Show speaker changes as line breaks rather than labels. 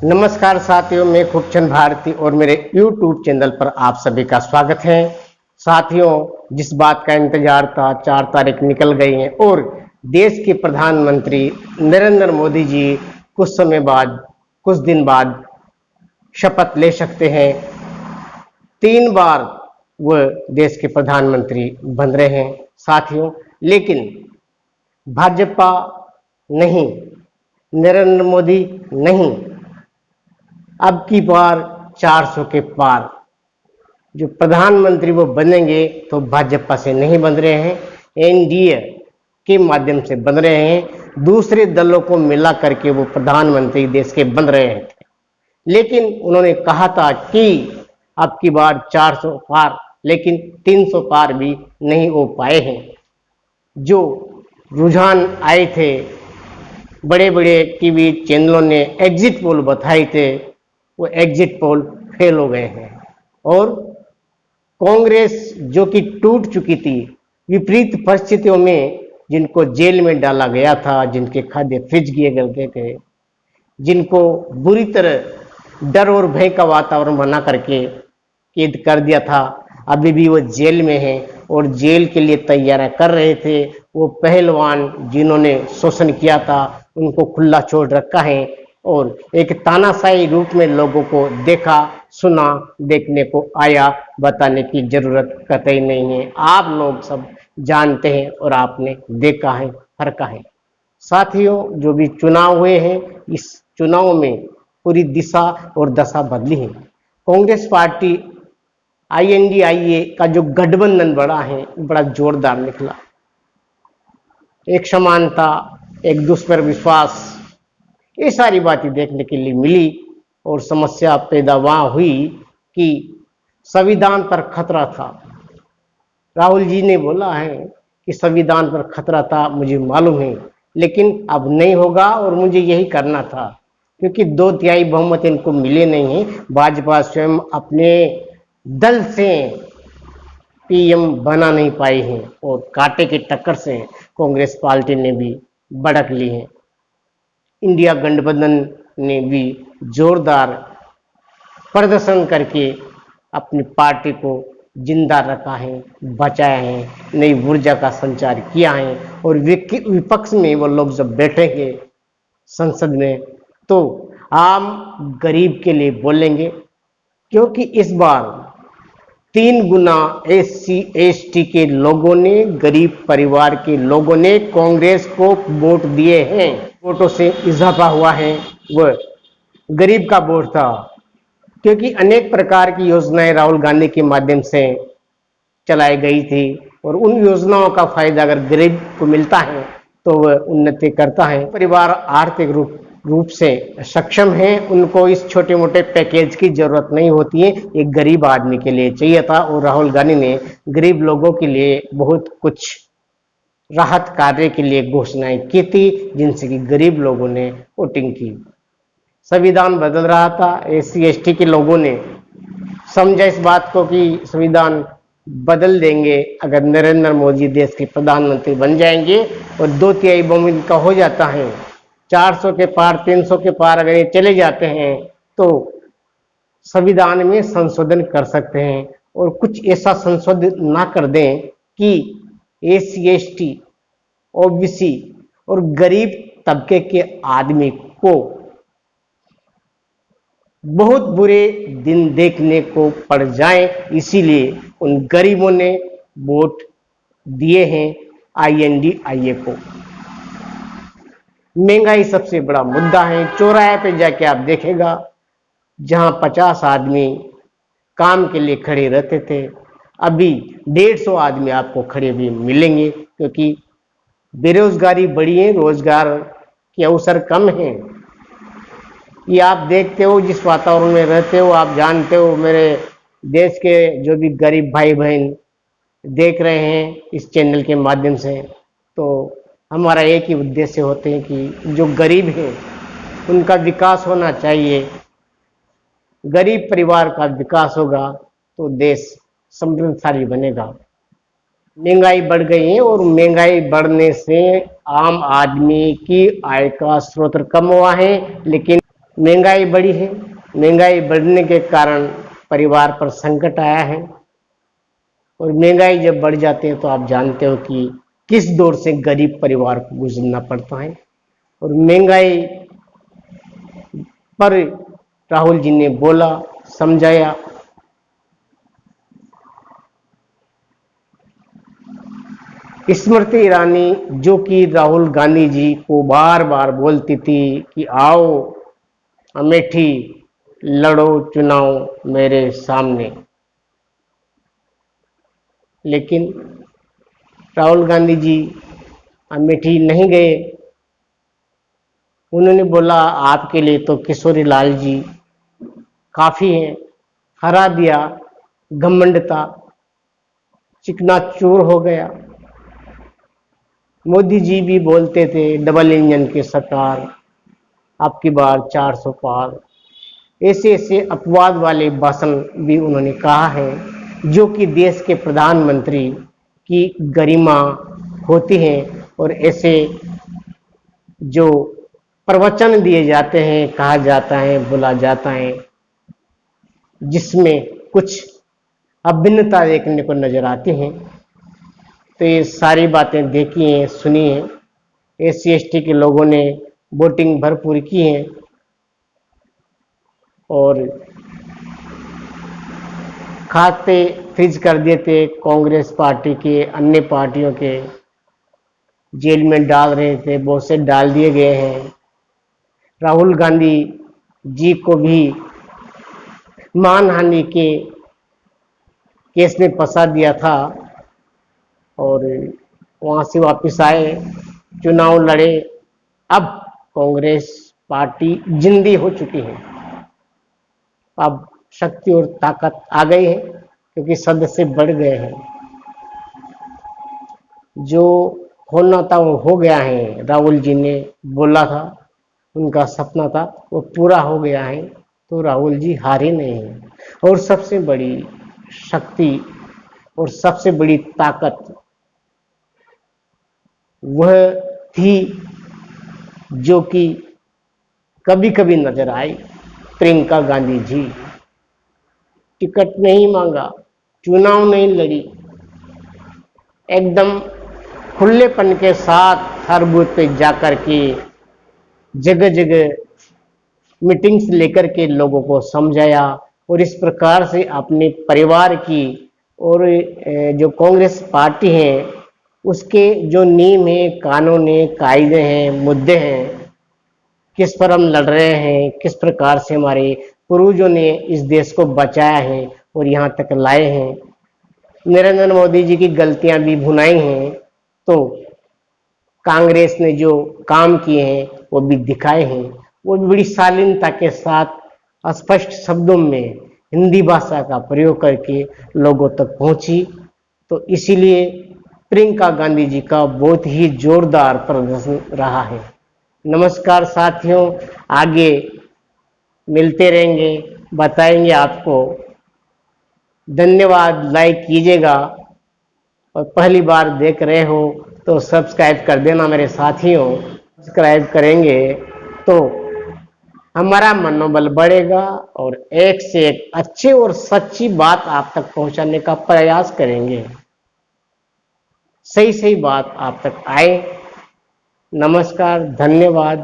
नमस्कार साथियों, मैं खूबचंद भारती और मेरे YouTube चैनल पर आप सभी का स्वागत है। साथियों, जिस बात का इंतजार था 4 तारीख निकल गई है और देश के प्रधानमंत्री नरेंद्र मोदी जी कुछ दिन बाद शपथ ले सकते हैं। 3 बार वह देश के प्रधानमंत्री बन रहे हैं साथियों, लेकिन भाजपा नहीं, नरेंद्र मोदी नहीं, अब की बार 400 के पार जो प्रधानमंत्री वो बनेंगे तो भाजपा से नहीं बन रहे हैं, एनडीए के माध्यम से बन रहे हैं। दूसरे दलों को मिला करके वो प्रधानमंत्री देश के बन रहे हैं, लेकिन उन्होंने कहा था कि अब की बार 400 पार, लेकिन 300 पार भी नहीं हो पाए हैं। जो रुझान आए थे, बड़े बड़े टीवी चैनलों ने एग्जिट पोल बताए थे, वो एग्जिट पोल फेल हो गए हैं और कांग्रेस जो कि टूट चुकी थी, विपरीत परिस्थितियों में जिनको जेल में डाला गया था, जिनके खाद्य फ्रिज किए गए थे, जिनको बुरी तरह डर और भय का वातावरण बना करके कैद कर दिया था, अभी भी वो जेल में है और जेल के लिए तैयारी कर रहे थे। वो पहलवान जिन्होंने शोषण किया था उनको खुला छोड़ रखा है और एक तानाशाही रूप में लोगों को देखा सुना देखने को आया, बताने की जरूरत कतई नहीं है। आप लोग सब जानते हैं और आपने देखा है, फर्क है। साथियों, जो भी चुनाव हुए हैं, इस चुनाव में पूरी दिशा और दशा बदली है। कांग्रेस पार्टी INDIA का जो गठबंधन बड़ा जोरदार निकला। एक समानता, एक दूसरे पर विश्वास, ये सारी बातें देखने के लिए मिली और समस्या पैदा वहां हुई कि संविधान पर खतरा था। राहुल जी ने बोला है कि संविधान पर खतरा था, मुझे मालूम है, लेकिन अब नहीं होगा और मुझे यही करना था, क्योंकि 2/3 बहुमत इनको मिले नहीं है। भाजपा स्वयं अपने दल से PM बना नहीं पाई है और कांटे की टक्कर से कांग्रेस पार्टी ने भी बढ़त ली है। इंडिया गठबंधन ने भी जोरदार प्रदर्शन करके अपनी पार्टी को जिंदा रखा है, बचाया है, नई ऊर्जा का संचार किया है और विपक्ष में वो लोग जब बैठेंगे संसद में तो आम गरीब के लिए बोलेंगे, क्योंकि इस बार 3 गुना SC ST के लोगों ने, गरीब परिवार के लोगों ने कांग्रेस को वोट दिए हैं। वोटों से इजाफा हुआ है, वह गरीब का वोट था, क्योंकि अनेक प्रकार की योजनाएं राहुल गांधी के माध्यम से चलाई गई थी और उन योजनाओं का फायदा अगर गरीब को मिलता है तो वह उन्नति करता है। परिवार आर्थिक रूप से सक्षम है, उनको इस छोटे मोटे पैकेज की जरूरत नहीं होती है, एक गरीब आदमी के लिए चाहिए था और राहुल गांधी ने गरीब लोगों के लिए बहुत कुछ राहत कार्य के लिए घोषणाएं की थी, जिनसे कि गरीब लोगों ने वोटिंग की। संविधान बदल रहा था, SC ST के लोगों ने समझा इस बात को कि संविधान बदल देंगे अगर नरेंद्र मोदी देश के प्रधानमंत्री बन जाएंगे और 2/3 बहुमत का हो जाता है, 400 के पार 300 के पार अगर ये चले जाते हैं तो संविधान में संशोधन कर सकते हैं और कुछ ऐसा संशोधन ना कर दें कि SC ST OBC और गरीब तबके के आदमी को बहुत बुरे दिन देखने को पड़ जाए। इसीलिए उन गरीबों ने वोट दिए हैं INDIA को। महंगाई सबसे बड़ा मुद्दा है। चौराहे पे जाके आप देखेगा, जहां 50 आदमी काम के लिए खड़े रहते थे, अभी 150 आदमी आपको खड़े हुए मिलेंगे, क्योंकि बेरोजगारी बढ़ी है, रोजगार के अवसर कम हैं। ये आप देखते हो, जिस वातावरण में रहते हो, आप जानते हो। मेरे देश के जो भी गरीब भाई बहन देख रहे हैं इस चैनल के माध्यम से, तो हमारा एक ही उद्देश्य होते हैं कि जो गरीब हैं उनका विकास होना चाहिए। गरीब परिवार का विकास होगा तो देश समृद्धशाली बनेगा। महंगाई बढ़ गई है और महंगाई बढ़ने से आम आदमी की आय का स्रोत कम हुआ है, लेकिन महंगाई बढ़ी है, महंगाई बढ़ने के कारण परिवार पर संकट आया है। और महंगाई जब बढ़ जाती है तो आप जानते हो कि किस दौर से गरीब परिवार को गुजरना पड़ता है। और महंगाई पर राहुल जी ने बोला, समझाया। स्मृति ईरानी जो कि राहुल गांधी जी को बार बार बोलती थी कि आओ अमेठी लड़ो चुनाव मेरे सामने, लेकिन राहुल गांधी जी अमेठी नहीं गए। उन्होंने बोला आपके लिए तो किशोरी लाल जी काफी हैं, हरा दिया, घमंड था, चिकनाचूर हो गया। मोदी जी भी बोलते थे डबल इंजन की सरकार, आपकी बार 400 पार। ऐसे ऐसे अपवाद वाले भाषण भी उन्होंने कहा है जो कि देश के प्रधानमंत्री की गरिमा होती है। और ऐसे जो प्रवचन दिए जाते हैं, कहा जाता है, बोला जाता है, जिसमें कुछ अभिन्नता देखने को नजर आती है। तो ये सारी बातें देखी हैं, सुनी हैं। SC ST के लोगों ने वोटिंग भरपूर की है और खाते फ्रीज कर दिए थे। कांग्रेस पार्टी के, अन्य पार्टियों के जेल में डाल रहे थे, बहुत से डाल दिए गए हैं। राहुल गांधी जी को भी मानहानि के केस में फंसा दिया था और वहां से वापस आए, चुनाव लड़े। अब कांग्रेस पार्टी जिंदी हो चुकी है, अब शक्ति और ताकत आ गई है क्योंकि सदस्य बढ़ गए हैं। जो होना था वो हो गया है। राहुल जी ने बोला था, उनका सपना था, वो पूरा हो गया है। तो राहुल जी हारे नहीं हैं। और सबसे बड़ी शक्ति और सबसे बड़ी ताकत वह थी जो कि कभी कभी नजर आई, प्रियंका गांधी जी। टिकट नहीं मांगा, चुनाव नहीं लड़ी, एकदम खुलेपन के साथ हर बूथ पे जाकर के जगह जगह मीटिंग्स लेकर के लोगों को समझाया और इस प्रकार से अपने परिवार की और जो कांग्रेस पार्टी है उसके जो नियम है, कानून है, कायदे हैं, मुद्दे हैं, किस पर हम लड़ रहे हैं, किस प्रकार से हमारे पूर्वजों ने इस देश को बचाया है और यहाँ तक लाए हैं। नरेंद्र मोदी जी की गलतियां भी भुनाई हैं तो कांग्रेस ने जो काम किए हैं वो भी दिखाए हैं। वो बड़ी शालीनता के साथ स्पष्ट शब्दों में हिंदी भाषा का प्रयोग करके लोगों तक पहुंची। तो इसीलिए प्रियंका गांधी जी का बहुत ही जोरदार प्रदर्शन रहा है। नमस्कार साथियों, आगे मिलते रहेंगे, बताएंगे आपको। धन्यवाद, लाइक कीजिएगा और पहली बार देख रहे हो तो सब्सक्राइब कर देना मेरे साथियों। सब्सक्राइब करेंगे तो हमारा मनोबल बढ़ेगा और एक से एक अच्छी और सच्ची बात आप तक पहुंचाने का प्रयास करेंगे, सही सही बात आप तक आए। नमस्कार, धन्यवाद।